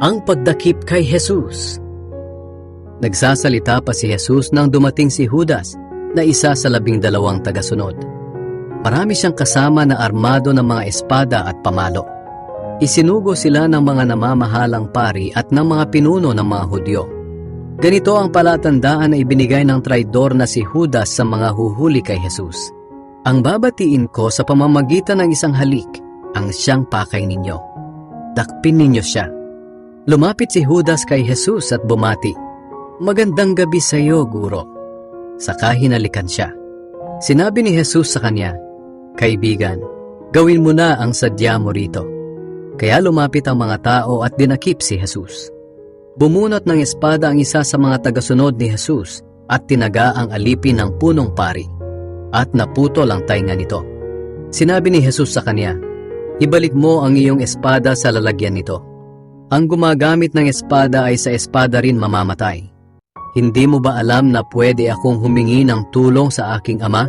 Ang pagdakip kay Jesus. Nagsasalita pa si Jesus nang dumating si Judas na isa sa 12 tagasunod. Marami siyang kasama na armado ng mga espada at pamalo. Isinugo sila ng mga namamahalang pari at ng mga pinuno ng mga Hudyo. Ganito ang palatandaan na ibinigay ng traidor na si Judas sa mga huhuli kay Jesus. Ang babatiin ko sa pamamagitan ng isang halik ang siyang pakay ninyo. Dakpin ninyo siya. Lumapit si Judas kay Jesus at bumati, "Magandang gabi sa iyo, Guro." Saka hinalikan siya. Sinabi ni Jesus sa kanya, "Kaibigan, gawin mo na ang sadya mo rito." Kaya lumapit ang mga tao at dinakip si Jesus. Bumunot ng espada ang isa sa mga tagasunod ni Jesus at tinaga ang alipin ng punong pari at naputol ang tainga nito. Sinabi ni Jesus sa kanya, "Ibalik mo ang iyong espada sa lalagyan nito. Ang gumagamit ng espada ay sa espada rin mamamatay. Hindi mo ba alam na pwede akong humingi ng tulong sa aking ama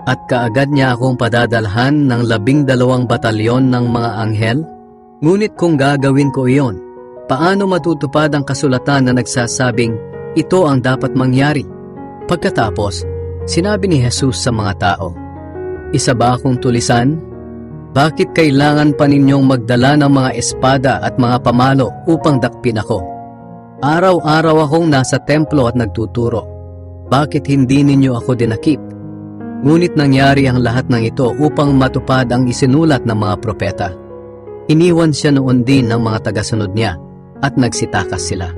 at kaagad niya akong padadalhan ng 12 batalyon ng mga anghel? Ngunit kung gagawin ko iyon, paano matutupad ang kasulatan na nagsasabing ito ang dapat mangyari?" Pagkatapos, sinabi ni Jesus sa mga tao, "Isa ba akong tulisan? Bakit kailangan pa ninyong magdala ng mga espada at mga pamalo upang dakpin ako? Araw-araw akong nasa templo at nagtuturo. Bakit hindi ninyo ako dinakip?" Ngunit nangyari ang lahat ng ito upang matupad ang isinulat ng mga propeta. Iniwan siya noon din ng mga tagasunod niya at nagsitakas sila.